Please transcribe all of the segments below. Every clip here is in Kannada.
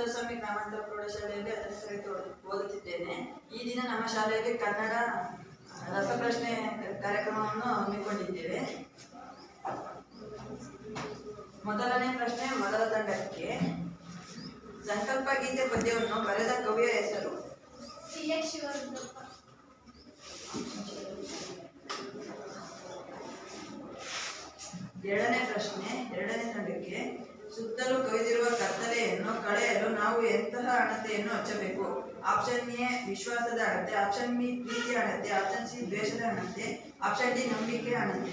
ವೀರಭದ್ರಸ್ವಾಮಿ ಗ್ರಾಮಾಂತರ ಪ್ರೌಢಶಾಲೆಯಲ್ಲಿ 10ನೇ ತರಗತಿ ಓದುತ್ತಿದ್ದೇನೆ. ಈ ದಿನ ನಮ್ಮ ಶಾಲೆಯಲ್ಲಿ ಕನ್ನಡ ರಸಪ್ರಶ್ನೆ ಕಾರ್ಯಕ್ರಮವನ್ನು ಹಮ್ಮಿಕೊಂಡಿದ್ದೇವೆ. ಮೊದಲನೇ ಪ್ರಶ್ನೆ ಮೊದಲ ತಂಡಕ್ಕೆ. ಸಂಕಲ್ಪ ಗೀತೆ ಪದ್ಯವನ್ನು ಬರೆದ ಕವಿಯ ಹೆಸರು? ಶಿವರುದ್ರಪ್ಪ. ಎರಡನೇ ಪ್ರಶ್ನೆ ಎರಡನೇ ತಂಡಕ್ಕೆ. ಸುತ್ತಲೂ ಕವಿದಿರುವ ಕತ್ತಲೆಯನ್ನು ಕಳೆಯಲು ನಾವು ಎಂತಹ ಅಣತೆಯನ್ನು ಹಚ್ಚಬೇಕು? ಆಪ್ಷನ್ ಎ ವಿಶ್ವಾಸದ ಅಣತೆ, ಆಪ್ಷನ್ ಬಿ ಪ್ರೀತಿಯ ಅಣತೆ, ಆಪ್ಷನ್ ಸಿ ದ್ವೇಷದ ಅಣತೆ, ಆಪ್ಷನ್ ಡಿ ನಂಬಿಕೆ ಅಣತೆ.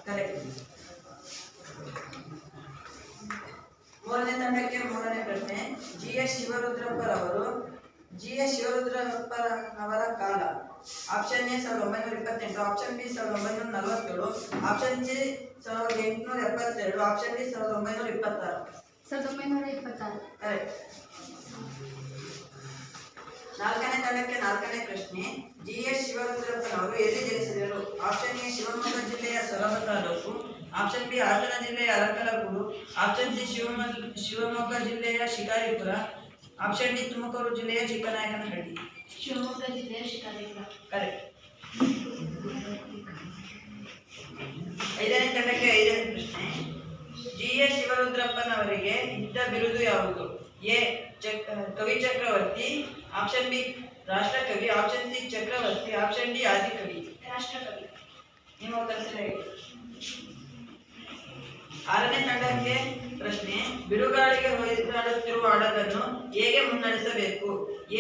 ಕರೆಕ್ಟ್. ಮೂರನೇ ತಂಡಕ್ಕೆ ಮೂರನೇ ಪ್ರಶ್ನೆ. ಜಿ.ಎಸ್. ಶಿವರುದ್ರಪ್ಪರವರ ಕಾಲ. Option A 1928, option B 1947, option C 1872, option D 1926. 1926. Correct. ನಾಲ್ಕನೇ ತಂಡಕ್ಕೆ ನಾಲ್ಕನೇ ಪ್ರಶ್ನೆ. ಜಿ.ಎಸ್. ಶಿವರುದ್ರಪ್ಪನವರು ಎಲ್ಲಿ ಜನಿಸಿದರು? ಆಪ್ಷನ್ ಎ ಶಿವಮೊಗ್ಗ ಜಿಲ್ಲೆಯ ಸೊರಬ ತಾಲೂಕು, ಆಪ್ಷನ್ ಬಿ ಹಾಸನ ಜಿಲ್ಲೆಯ ಅರಕಲಗೂಡು, ಆಪ್ಷನ್ ಸಿ ಶಿವಮೊಗ್ಗ ಜಿಲ್ಲೆಯ ಶಿಕಾರಿಪುರ, ಆಪ್ಷನ್ ಡಿ ತುಮಕೂರು ಜಿಲ್ಲೆಯ ಚಿಕ್ಕನಾಯಕನಹಳ್ಳಿ. ಶಿವಮೊಗ್ಗ ಜಿಲ್ಲೆಯ ಶಿಕಾರಿಪುರ. ಕರೆಕ್ಟ್. ಐದನೇ ತಂಡಕ್ಕೆ ಐದನೇ ಪ್ರಶ್ನೆ. ಜಿ.ಎಸ್. ಶಿವರುದ್ರಪ್ಪನವರಿಗೆ ಇದ್ದ ಬಿರುದು ಯಾವುದು? ಎ ಕವಿ ಚಕ್ರವರ್ತಿ, ಆಪ್ಷನ್ ಬಿ ರಾಷ್ಟ್ರಕವಿ, ಆಪ್ಷನ್ ಸಿ ಚಕ್ರವರ್ತಿ, ಆಪ್ಷನ್ ಡಿ ಆದಿಕವಿ. ರಾಷ್ಟ್ರಕವಿ. ನಿಮ್ಮ ಉತ್ತರ ಸರಿ. ಆರನೇ ತಂಡಕ್ಕೆ ಪ್ರಶ್ನೆ. ಬಿರುಗಾಳಿಗೆ ಹೊಯ್ದಾಡುತ್ತಿರುವ ಹಡಗನ್ನು ಹೇಗೆ ಮುನ್ನಡೆಸಬೇಕು?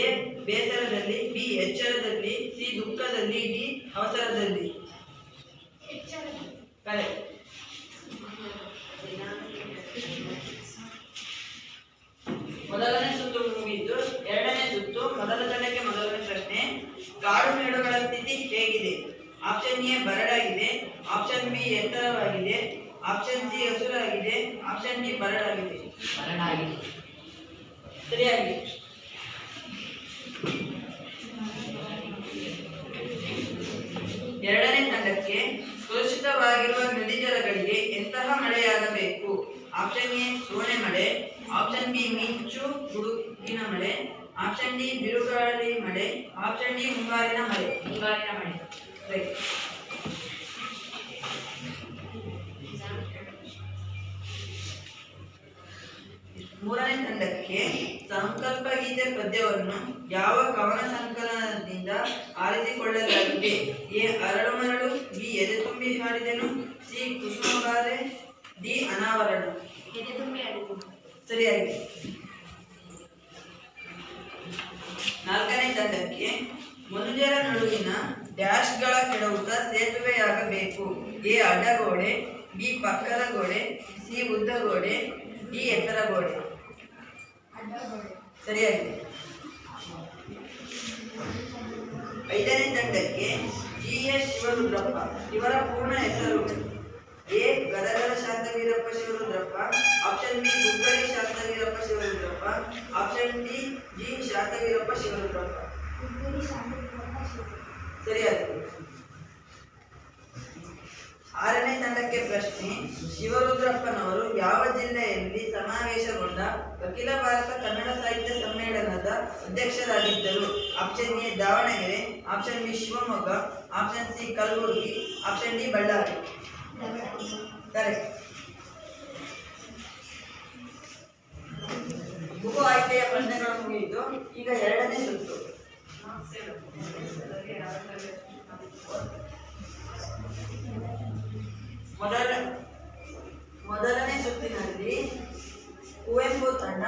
ಎ ಬೇಸರದಲ್ಲಿ, ಬಿ ಎಚ್ಚರದಲ್ಲಿ, ಸಿ ದುಃಖದಲ್ಲಿ, ಡಿ ಅವಸರದಲ್ಲಿ. ಕರೆಕ್ಟ್. ಮೊದಲನೇ ಸುತ್ತು ಮುಗಿದ್ದು ಎರಡನೇ ಸುತ್ತು. ಮೊದಲ ತಂಡಕ್ಕೆ ಮೊದಲನೇ ಪ್ರಶ್ನೆ. ಕಾಡು ಮೇಡುಗಳ ಸ್ಥಿತಿ ಹೇಗಿದೆ? ಆಪ್ಷನ್ ಎ ಬರಡಾಗಿದೆ, ಆಪ್ಷನ್ ಬಿ ಎತ್ತರವಾಗಿದೆ, ಆಪ್ಷನ್ ಸಿ ಹಸುರಾಗಿದೆ, ಆಪ್ಷನ್ ಡಿ ಬರಡಾಗಿದೆ. ಸರಿಯಾಗಿ. ಎರಡನೇ ತಂಡಕ್ಕೆ. ಕಲುಷಿತವಾಗಿರುವ ನದಿ ಜಲಗಳಿಗೆ ಎಂತಹ ಮಳೆಯಾಗಬೇಕು? ಆಪ್ಷನ್ ಎ ಸೋನೆ ಮಳೆ, ಆಪ್ಷನ್ ಬಿ ಮಿಂಚು ಗುಡುಗಿನ ಮಳೆ, ಆಪ್ಷನ್ ಡಿ ಬಿರುಗಾಳಿ ಮಳೆ, ಆಪ್ಷನ್ ಡಿ ಮುಂಗಾರಿನ ಮಳೆ. ರೈಟ್. ಮೂರನೇ ತಂಡಕ್ಕೆ. ಸಂಕಲ್ಪ ಗೀತೆ ಪದ್ಯವನ್ನು ಯಾವ ಕವನ ಸಂಕಲನದಿಂದ ಆರಿಸಿಕೊಳ್ಳಲಾಗಿದೆ? ಎ ಅರಳು ಮರಳು, ಬಿ ಎದೆ ತುಂಬಿ ಹಾಡಿದೆನು, ಸಿ ಕುಸುಮಗಾರೆ, ಡಿ ಅನಾವರಣ. ಸರಿಯಾಗಿ. ನಾಲ್ಕನೇ ತಂಡಕ್ಕೆ. ಮನುಜರ ನಡುವಿನ ಡ್ಯಾಶ್ಗಳ ಕೆಡವುತ ಸೇತುವೆಯಾಗಬೇಕು? ಎ ಅಡ್ಡಗೋಡೆ, ಬಿ ಪಕ್ಕದ ಗೋಡೆ, ಸಿ ಉದ್ದ ಗೋಡೆ, ಡಿ ಎತ್ತರ ಗೋಡೆ. ಸರಿಯಾಗಿದೆ. ಐದನೇ ತಂಡಕ್ಕೆ. ಜಿ.ಎಸ್. ಶಿವರುದ್ರಪ್ಪ ಇವರ ಪೂರ್ಣ ಹೆಸರು? ಎ ಗದಗದ Shantaveerappa Shivarudrappa, option B Hubballi Shantaveerappa Shivarudrappa, option D G Shantaveerappa Shivarudrappa. ಸರಿಯಾಗಿದೆ. ಆರನೇ ತಂಡಕ್ಕೆ ಪ್ರಶ್ನೆ. ಶಿವರುದ್ರಪ್ಪನವರು ಯಾವ ಜಿಲ್ಲೆಯಲ್ಲಿ ಸಮಾವೇಶಗೊಂಡ ಅಖಿಲ ಭಾರತ ಕನ್ನಡ ಸಾಹಿತ್ಯ ಸಮ್ಮೇಳನದ ಅಧ್ಯಕ್ಷರಾಗಿದ್ದರು? Option A Davanagere, option B Shivamogga, option C Kalaburagi, option D Ballari. Correct. ಗುಂಪು ಆಯ್ಕೆಯ ಪ್ರಶ್ನೆಗಳು ಮುಗಿಯಿತು. ಈಗ ಎರಡನೇ ಸುತ್ತು. ಮೊದಲನೇ ಸುತ್ತಿನಲ್ಲಿ ಕುವೆಂಪು ತಂಡ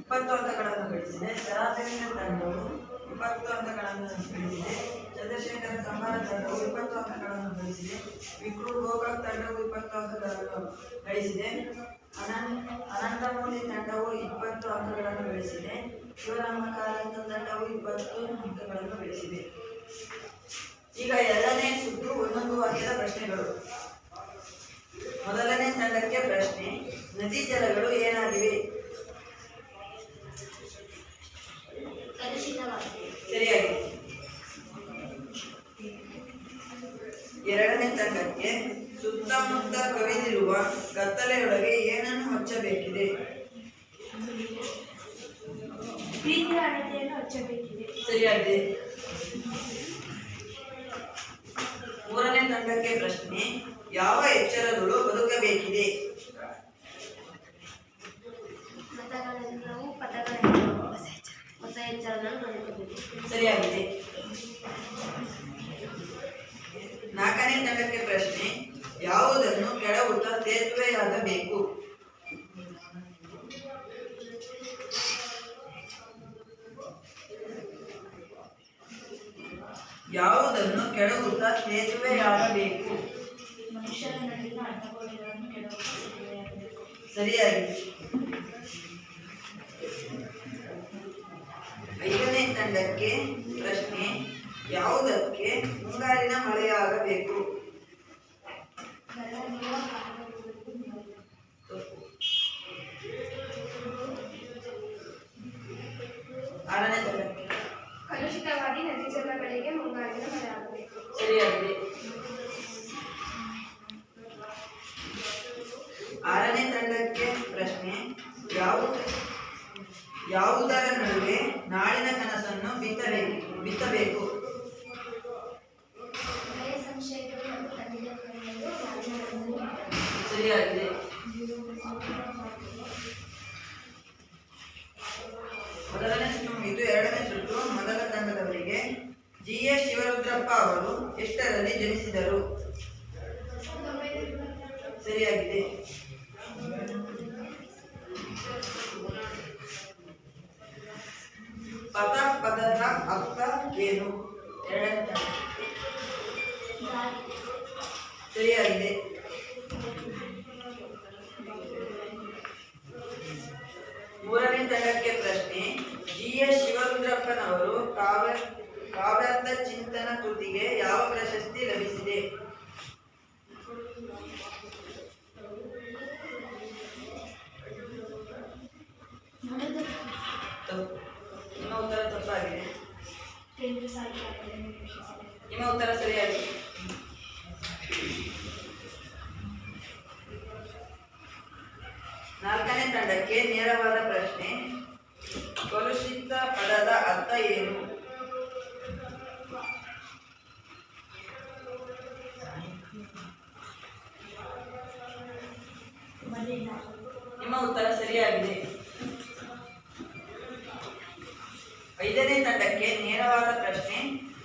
20 ಅಂಕಗಳನ್ನು ಗಳಿಸಿದೆ. ಸರಾಸರಿಯ ತಂಡವು 20 ಅಂಕಗಳನ್ನು ಗಳಿಸಿದೆ. ಚಂದ್ರಶೇಖರ ಕಂಬಾರ ತಂಡವು 20 ಅಂಕಗಳನ್ನು ಗಳಿಸಿದೆ. ವಿಕ್ರು ಗೋಕಾಕ್ ತಂಡವು 20 ಅಂಕಗಳನ್ನು ಗಳಿಸಿದೆ. ಅನಂತಮೂರ್ತಿ ತಂಡವು 20 ಅಂಕಗಳನ್ನು ಗಳಿಸಿದೆ. ಶಿವರಾಮ ಕಾರಂತ ತಂಡವು 20 ಅಂಕಗಳನ್ನು ಗಳಿಸಿದೆ. ಈಗ ಎರಡನೇ ಸುತ್ತು ಒಂದೊಂದು ವಾಕ್ಯದ ಪ್ರಶ್ನೆಗಳು. ಮೊದಲನೇ ತಂಡಕ್ಕೆ ಪ್ರಶ್ನೆ. ನದಿ ಜಲಗಳು ಏನಾಗಿವೆ? ಸರಿಯಾಗಿದೆ. ಎರಡನೇ ತಂಡಕ್ಕೆ ಸುತ್ತಮುತ್ತ ಕವಿದಿರುವ ಕತ್ತಲೆಯೊಳಗೆ ಏನನ್ನು ಹಚ್ಚಬೇಕಿದೆ? ಪ್ರೀತಿಯ ಅಣತೆಯನ್ನು ಹಚ್ಚಬೇಕಿದೆ. ಸರಿಯಾಗಿದೆ. ಮೂರನೇ ತಂಡಕ್ಕೆ ಪ್ರಶ್ನೆ, ಯಾವ ಎಚ್ಚರಗಳು ಬದುಕಬೇಕಿದೆ? ಮತಗಳನ್ನು ಪದಗಳನ್ನು ಹೊಸ ಎಚ್ಚರಗಳನ್ನು ಬದುಕಬೇಕು. ಸರಿಯಾಗಿದೆ. ನಾಲ್ಕನೇ ತಂಡಕ್ಕೆ ಪ್ರಶ್ನೆ, ಯಾವುದನ್ನು ಕೆಡವುತ್ತಾ ಸೇತುವೆಯಾಗಬೇಕು? ಯಾವುದನ್ನು ಕೆಡವುತ್ತಾ ಸೇತುವೆಯಾಗಬೇಕು? ಮನುಷ್ಯರ ನಡುವಿನ ಅಡ್ಡಗೋಡೆಗಳನ್ನು ಕೆಡವುತ್ತಾ ಸೇತುವೆಯಾಗಬೇಕು. ಸರಿಯಾಗಿದೆ. ಐದನೇ ತಂಡಕ್ಕೆ ಪ್ರಶ್ನೆ, ಯಾವುದಕ್ಕೆ ಮುಂಗಾರಿನ ಮಳೆಯಾಗಬೇಕು? ಆರನೇ ತಂಡಕ್ಕೆ ಕಲುಷಿತವಾಗಿ ನದಿ ಜಲಗಳಿಗೆ ಮುಂಗಾರಿನ ಮಳೆ ಆಗಬೇಕು. ಸರಿಯಾಗಿದೆ. ಆರನೇ ತಂಡಕ್ಕೆ ಪ್ರಶ್ನೆ, ಯಾವುದರ ನಡುವೆ ನಾಳಿನ ಕನಸನ್ನು ಬಿತ್ತಬೇಕು? ಸಂಶಯಗಳು ಮತ್ತು ಖಂಡಿತಗಳು ಸರಿಯಾಗಿದೆ. ಮೊದಲನೇ ಸುತ್ತು ಮುಗಿದು ಎರಡನೇ ಸುತ್ತು ಮೊದಲ ತಂಡದವರಿಗೆ. GS ಶಿವರುದ್ರಪ್ಪ ಅವರು ಎಷ್ಟರಲ್ಲಿ ಜನಿಸಿದರು? ಸರಿಯಾಗಿದೆ. ಪದದ ಅರ್ಥ ಏನು? ಎರಡನೇ ತಂಡ. ಸರಿಯಾಗಿದೆ. ಮೂರನೇ ತಂಡಕ್ಕೆ ಪ್ರಶ್ನೆ, GS ಶಿವರುದ್ರಪ್ಪನವರು ಕಾವ್ಯಾರ್ಥ ಚಿಂತನ ಕೃತಿಗೆ ಯಾವ ಪ್ರಶಸ್ತಿ ಲಭಿಸಿದೆ? ನಿಮ್ಮ ಉತ್ತರ ತಪ್ಪಾಗಿದೆ. ನಿಮ್ಮ ಉತ್ತರ ಸರಿಯಾಗಿದೆ. ನಾಲ್ಕನೇ ತಂಡಕ್ಕೆ ನೇರವಾದ ಪ್ರಶ್ನೆ, ಕಲುಷಿತ ಪದದ ಅರ್ಥ ಏನು? ನಿಮ್ಮ ಉತ್ತರ ಸರಿಯಾಗಿದೆ. ಐದನೇ ತಂಡಕ್ಕೆ ನೇರವಾದ ಪ್ರಶ್ನೆ,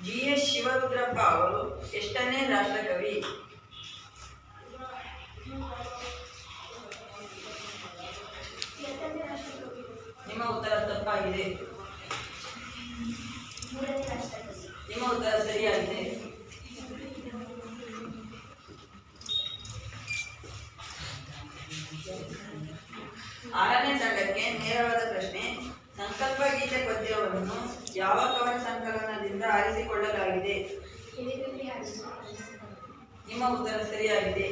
GS ಶಿವರುದ್ರಪ್ಪ ಅವರು ಎಷ್ಟನೇ ರಾಷ್ಟ್ರಕವಿ? ನಿಮ್ಮ ಉತ್ತರ ತಪ್ಪಾಗಿದೆ. ನಿಮ್ಮ ಉತ್ತರ ಸರಿಯಾಗಿದೆ. ಆರನೇ ತಂಡಕ್ಕೆ ನೇರವಾದ ಪ್ರಶ್ನೆ, ಸಂಕಲ್ಪ ಗೀತೆ ಪದ್ಯವನ್ನು ಯಾವ ಕವನ ಸಂಕಲನದಿಂದ ಆರಿಸಿಕೊಳ್ಳಲಾಗಿದೆ? ನಿಮ್ಮ ಉತ್ತರ ಸರಿಯಾಗಿದೆ.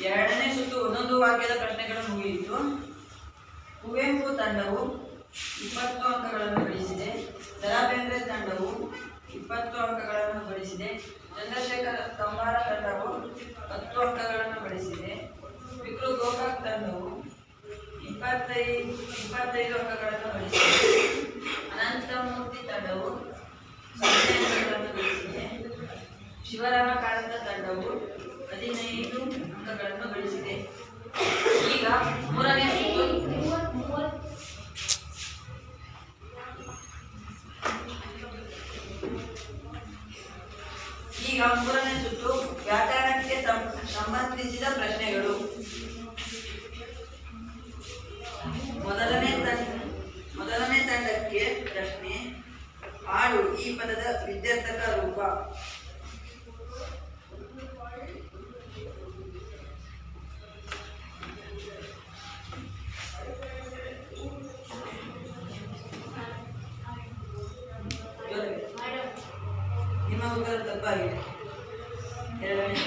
ಎರಡನೇ ಸುತ್ತು ಒಂದೊಂದು ವಾಕ್ಯದ ಪ್ರಶ್ನೆಗಳು ಮುಗಿಯಿತು. ಕುವೆಂಪು ತಂಡವು 20 ಅಂಕಗಳನ್ನು ಗಳಿಸಿದೆ. ದ.ರಾ ಬೇಂದ್ರೆ ತಂಡವು 20 ಅಂಕಗಳನ್ನು ಗಳಿಸಿದೆ. ಚಂದ್ರಶೇಖರ ಕಂಬಾರ ತಂಡವು 10 ಅಂಕಗಳನ್ನು ಗಳಿಸಿದೆ. ವಿಕ್ರು ಗೋಕಾಕ್ ತಂಡವು 25 ಅಂಕಗಳನ್ನು ಗಳಿಸಿದೆ. ಅನಂತಮೂರ್ತಿ ತಂಡವು 0 ಅಂಕಗಳನ್ನು ಗಳಿಸಿದೆ. ಶಿವರಾಮ ಕಾರಂತ ತಂಡವು 15 ಅಂಕಗಳನ್ನು ಗಳಿಸಿದೆ. ಈಗ ಮೂರನೇ ಸುತ್ತು ವ್ಯಾಕರಣಕ್ಕೆ ಸಂಬಂಧಿಸಿದ ಪ್ರಶ್ನೆಗಳು. ಮೊದಲನೇ ತಂಡಕ್ಕೆ ಪ್ರಶ್ನೆ, ಆಡು ಈ ಪದದ ವಿದ್ಯಾರ್ಥಕ ರೂಪ. ನಿಮ್ಮ ಉತ್ತರ ತಪ್ಪಾಗಿದೆ. ಎರಡನೇ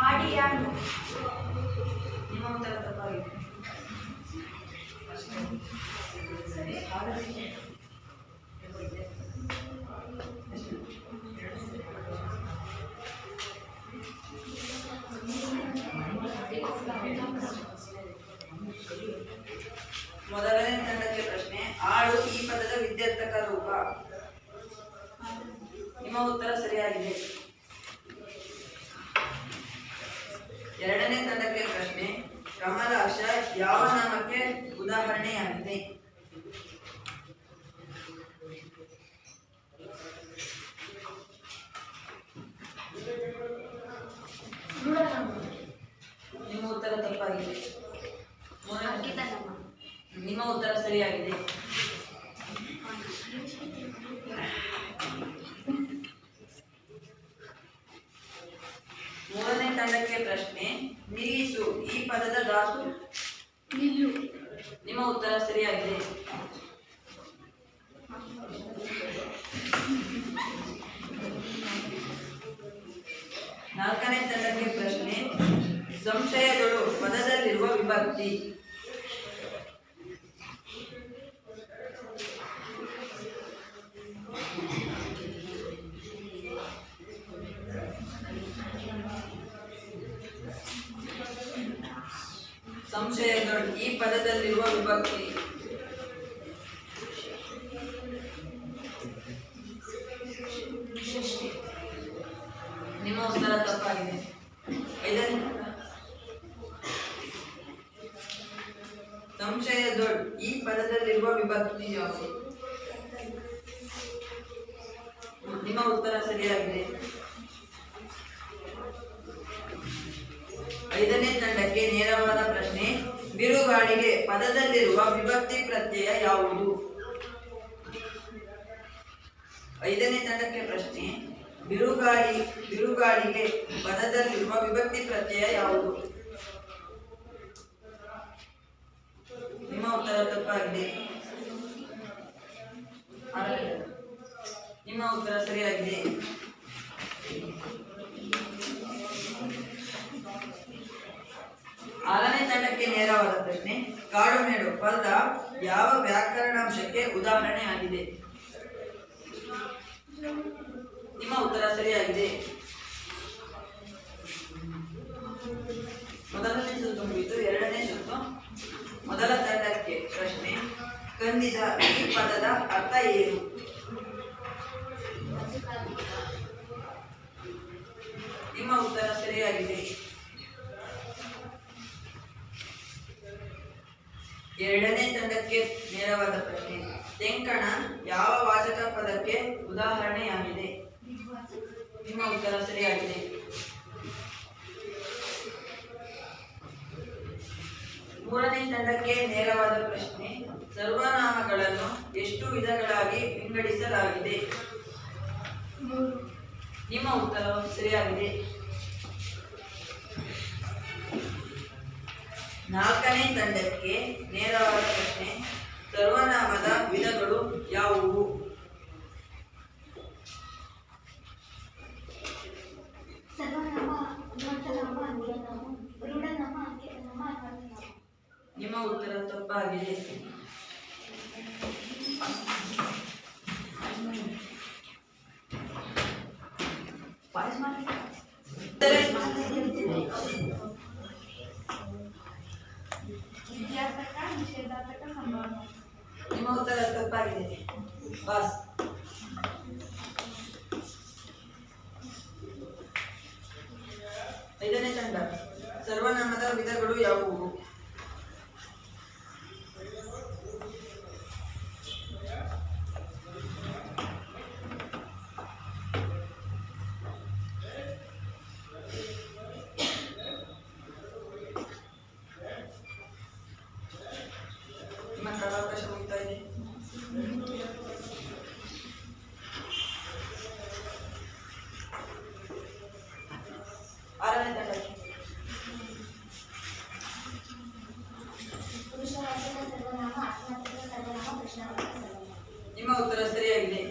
ಆಡಿಯಾನು. ನಿಮ್ಮ ಉತ್ತರ ತಪ್ಪಾಗಿದೆ. ಮೊದಲನೇ ತಂಡಕ್ಕೆ ಪ್ರಶ್ನೆ. ಆಡು ಈ ಪದದ ವಿದ್ಯಾರ್ಥಕ ರೂಪ. ನಿಮ್ಮ ಉತ್ತರ ಸರಿಯಾಗಿದೆ. ಎರಡನೇ ತಂಡಕ್ಕೆ ಪ್ರಶ್ನೆ. ಕಮಲಾಶ ಯಾವ ನಾಮಕ್ಕೆ ಉದಾಹರಣೆಯಾಗಿದೆ? ನಿಮ್ಮ ಉತ್ತರ ತಪ್ಪಾಗಿದೆ. ನಿಮ್ಮ ಉತ್ತರ ಸರಿಯಾಗಿದೆ. ಮೂರನೇ ತಂಡಕ್ಕೆ ಪ್ರಶ್ನೆ. ನಿಲ್ಲಿಸು ಈ ಪದದ ಧಾತು. ನಿಮ್ಮ ಉತ್ತರ ಸರಿಯಾಗಿದೆ. ನಾಲ್ಕನೇ ತಂಡಕ್ಕೆ ಪ್ರಶ್ನೆ. ಸಂಶಯಗಳು ಪದದಲ್ಲಿರುವ ವಿಭಕ್ತಿ. ಸಂಶಯಗಳು ಈ ಪದದಲ್ಲಿರುವ ವಿಭಕ್ತಿ. ನಿಮ್ಮ ಉತ್ತರ ತಪ್ಪಾಗಿದೆ. ಸಂಶಯದೊಳ್ ಈ ಪದದಲ್ಲಿರುವ ವಿಭಕ್ತಿ ಯಾವುದು? ನಿಮ್ಮ ಉತ್ತರ ಸರಿಯಾಗಿದೆ. ಐದನೇ ತಂಡಕ್ಕೆ ನೇರವಾದ ಪ್ರಶ್ನೆ. ಬಿರುಗಾಳಿಗೆ ಪದದಲ್ಲಿರುವ ವಿಭಕ್ತಿ ಪ್ರತ್ಯಯ ಯಾವುದು? ಐದನೇ ತಂಡಕ್ಕೆ ಪ್ರಶ್ನೆ. ಬಿರುಗಾಳಿಗೆ ಪದದಲ್ಲಿರುವ ವಿಭಕ್ತಿ ಪ್ರತ್ಯಯ ಯಾವುದು? ನಿಮ್ಮ ಉತ್ತರ ತಪ್ಪಾಗಿದೆ. ನಿಮ್ಮ ಉತ್ತರ ಸರಿಯಾಗಿದೆ. ಆರನೇ ತಂಡಕ್ಕೆ ನೇರವಾದ ಪ್ರಶ್ನೆ. ಕಾಡು ಮೇಡು ಪದ ಯಾವ ವ್ಯಾಕರಣಾಂಶಕ್ಕೆ ಉದಾಹರಣೆ ಆಗಿದೆ? ನಿಮ್ಮ ಉತ್ತರ ಸರಿಯಾಗಿದೆ. ಮೊದಲನೇ ಸುತ್ತು ಮುಗಿತು. ಎರಡನೇ ಸುತ್ತು. ಮೊದಲ ತಂಡಕ್ಕೆ ಪ್ರಶ್ನೆ. ಕಂದಿದ ಈ ಪದದ ಅರ್ಥ ಏನು? ನಿಮ್ಮ ಉತ್ತರ ಸರಿಯಾಗಿದೆ. ಎರಡನೇ ತಂಡಕ್ಕೆ ನೇರವಾದ ಪ್ರಶ್ನೆ. ತೆಂಕಣ ಯಾವ ವಾಚಕ ಪದಕ್ಕೆ ಉದಾಹರಣೆಯಾಗಿದೆ? ನಿಮ್ಮ ಉತ್ತರ ಸರಿಯಾಗಿದೆ. ಮೂರನೇ ತಂಡಕ್ಕೆ ನೇರವಾದ ಪ್ರಶ್ನೆ. ಸರ್ವನಾಮಗಳನ್ನು ಎಷ್ಟು ವಿಧಗಳಾಗಿ ವಿಂಗಡಿಸಲಾಗಿದೆ? ನಿಮ್ಮ ಉತ್ತರ ಸರಿಯಾಗಿದೆ. ನಾಲ್ಕನೇ ತಂಡಕ್ಕೆ ನೇರವಾದ ಪ್ರಶ್ನೆ. ಸರ್ವನಾಮದ ವಿಧಗಳು ಯಾವುವು? ನಿಮ್ಮ ಉತ್ತರ ತಪ್ಪಾಗಿದೆ. ನಿಮ್ಮ ಉತ್ತರ ತಪ್ಪಾಗಿದೆ. ಬಸ್. ಐದನೇ ತಂಡ. ಸರ್ವನಾಮದ ವಿಧಗಳು ಯಾವುವು? ನಿಮ್ಮ ಕಾಲಾವಕಾಶ ಮುಗಿತಾ ಇದೆ. ಆರನೇ ತಂಡ. ನಿಮ್ಮ ಉತ್ತರ ಸರಿಯಾಗಿದೆ.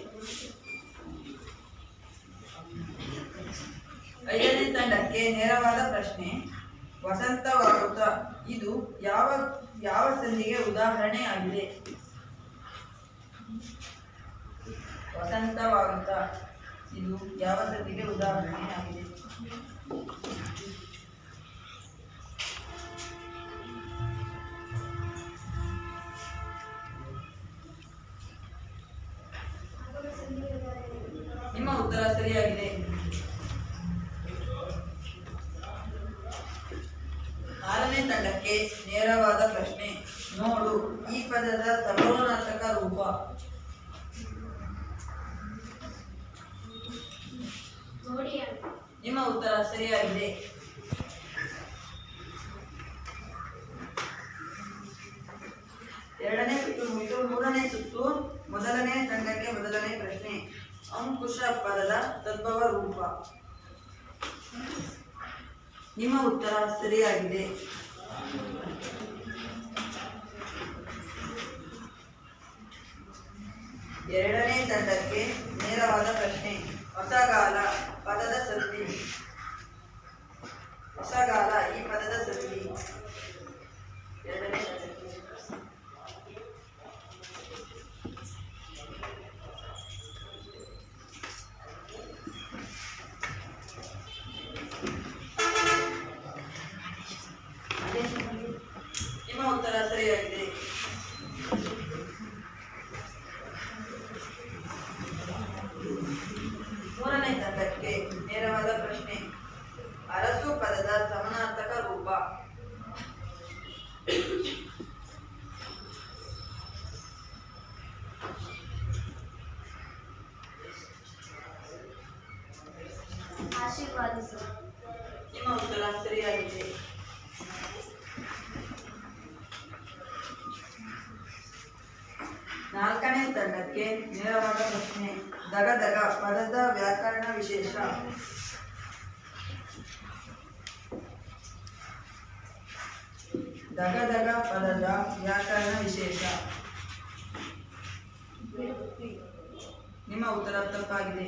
ಐದನೇ ತಂಡಕ್ಕೆ ನೇರವಾದ ಪ್ರಶ್ನೆ. ವಸಂತವಾಗುತ್ತ ಇದು ಯಾವ ಸಂಧಿಗೆ ಉದಾಹರಣೆ ಆಗಿದೆ? ವಸಂತವಾಗುತ್ತಾ ಇದು ಯಾವ ಸಂಧಿಗೆ ಉದಾಹರಣೆಯಾಗಿದೆ? ನಿಮ್ಮ ಉತ್ತರ ಸರಿಯಾಗಿದೆ. 6ನೇ ತಂಡಕ್ಕೆ ನೇರವಾದ ಪ್ರಶ್ನೆ. ನೋಡು ಈ ಪದದ ಸರ್ವನಾರ್ಥಕ ರೂಪ. ನಿಮ್ಮ ಉತ್ತರ ಸರಿಯಾಗಿದೆ. ಎರಡನೇ ಸುತ್ತು ಮುಗಿದು 3ನೇ ಸುತ್ತು. ಮೊದಲನೇ ತಂಡಕ್ಕೆ ಮೊದಲನೇ ಪ್ರಶ್ನೆ. ಅಂಕುಶ ಪದದ ತದ್ಭವ ರೂಪ. ನಿಮ್ಮ ಉತ್ತರ ಸರಿಯಾಗಿದೆ. ಎರಡನೇ ತಂಡಕ್ಕೆ ನೇರವಾದ ಪ್ರಶ್ನೆ. ಹೊಸಗಾಲ ಪದದ ಸಂಧಿ. ಹೊಸಗಾಲ ಈ ಪದದ ಸಂಧಿ. ಎರಡನೇ ತಂಡಕ್ಕೆ ನಿಮ್ಮ ಉತ್ತರ ಸರಿಯಾಗಿದೆ. ಮೂರನೇ ತಂಡಕ್ಕೆ ನೇರವಾದ ಪ್ರಶ್ನೆ. ಅರಸು ಪದದ ಸಮಾನಾರ್ಥಕ ರೂಪ. ಆಶೀರ್ವಾದಿಸು. ನಿಮ್ಮ ಉತ್ತರ ಸರಿಯಾಗಿದೆ. ನಾಲ್ಕನೇ ತಂಡಕ್ಕೆ ನೇರವಾದ ಪ್ರಶ್ನೆ. ದಗದಗ ಪದದ ವ್ಯಾಕರಣ ವಿಶೇಷ. ದಗದಗ ಪದದ ವ್ಯಾಕರಣ ವಿಶೇಷ. ನಿಮ್ಮ ಉತ್ತರ ತಪ್ಪಾಗಿದೆ.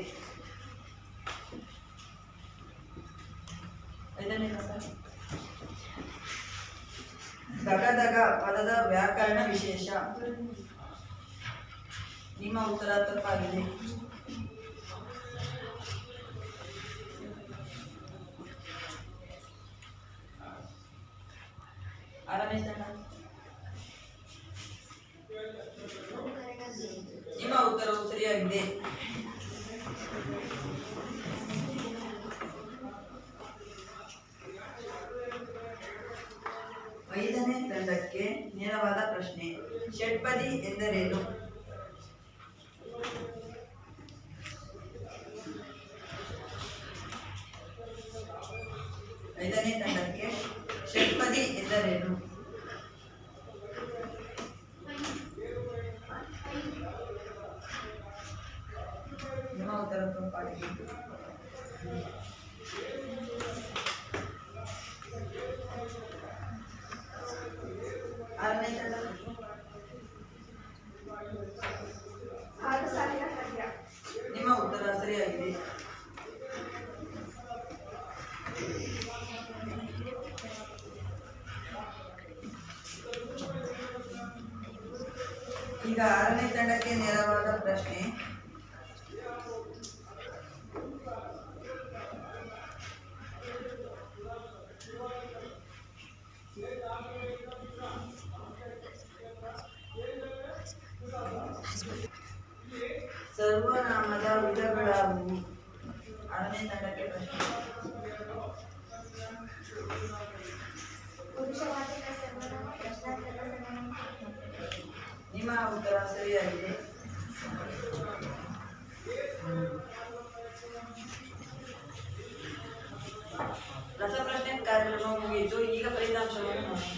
ದಗದಗ ಪದದ ವ್ಯಾಕರಣ ವಿಶೇಷ. ನಿಮ್ಮ ಉತ್ತರ ತಪ್ಪಾಗಿದೆ. ಆರನೇ ತಂಡ. ನಿಮ್ಮ ಉತ್ತರವು ಸರಿಯಾಗಿದೆ. ಐದನೇ ತಂಡಕ್ಕೆ ನೇರವಾದ ಪ್ರಶ್ನೆ. ಷಟ್ಪದಿ ಎಂದರೇನು? ಐದನೇ ತಂಡಕ್ಕೆ ಷಟ್ಪದಿ ಎಂದರೇನು? ನಿಮ್ಮ ಉತ್ತರ ತಪ್ಪಾಗಿದೆ. ಆರನೇ ತಂಡ. ನಿಮ್ಮ ಉತ್ತರ ಸರಿಯಾಗಿದೆ. ಈಗ ಆರನೇ ತಂಡಕ್ಕೆ ನೇರವಾದ ಪ್ರಶ್ನೆ. ಸರ್ವನಾಮದ ವಿಧಗಳಾವುವು? ಆರನೇ ತಂಡಕ್ಕೆ ಪ್ರಶ್ನೆ. ನಿಮ್ಮ ಉತ್ತರ ಸರಿಯಾಗಿದೆ. ರಸಪ್ರಶ್ನೆ ಕಾರ್ಯಕ್ರಮ ಮುಗಿಯಿತು. ಈಗ ಫಲಿತಾಂಶವನ್ನು ನೋಡಿ.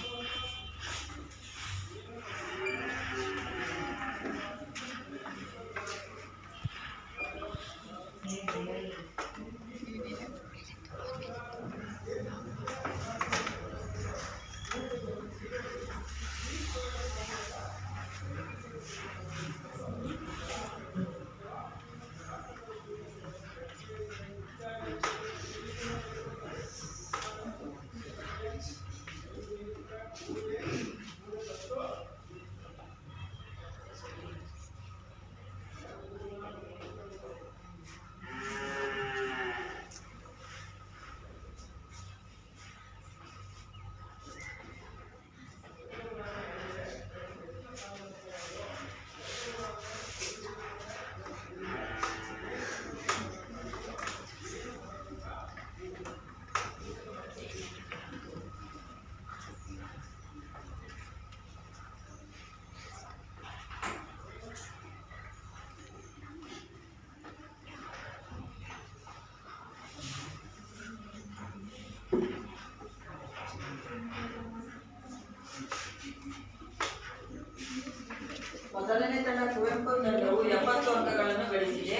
ಮೊದಲನೇ ತಂಡ ಕುವೆಂಪು ತಂಡವು 70 ಅಂಕಗಳನ್ನು ಗಳಿಸಿದೆ.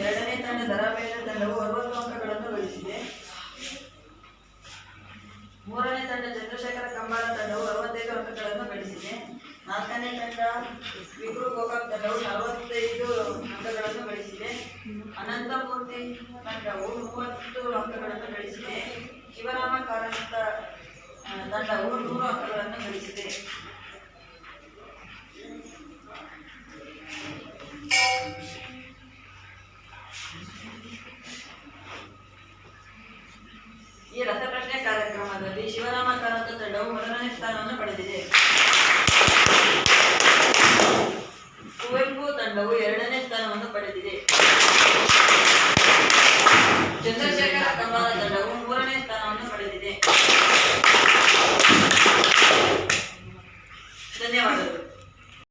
ಎರಡನೇ ತಂಡ ದ.ರಾ ಬೇಂದ್ರೆ ತಂಡವು 60 ಅಂಕಗಳನ್ನು ಗಳಿಸಿದೆ. ಮೂರನೇ ತಂಡ ಚಂದ್ರಶೇಖರ ಕಂಬಾರ ತಂಡವು 65 ಅಂಕಗಳನ್ನು ಗಳಿಸಿದೆ. ನಾಲ್ಕನೇ ತಂಡ ವಿಕ್ರು ಗೋಕಾಕ್ ತಂಡವು 45 ಅಂಕಗಳನ್ನು ಗಳಿಸಿದೆ. ಅನಂತಮೂರ್ತಿ ತಂಡವು 30 ಅಂಕಗಳನ್ನು ಗಳಿಸಿದೆ. ಶಿವರಾಮ ಕಾರಂತ ತಂಡವು 100 ಅಂಕಗಳನ್ನು ಗಳಿಸಿದೆ. ಈ ರಸಪ್ರಶ್ನೆ ಕಾರ್ಯಕ್ರಮದಲ್ಲಿ ಶಿವರಾಮ ಕಾರಂತ ತಂಡವು ಮೊದಲನೇ ಸ್ಥಾನವನ್ನು ಪಡೆದಿದೆ. ಕುವೆಂಪು ತಂಡವು 2ನೇ ಸ್ಥಾನವನ್ನು ಪಡೆದಿದೆ.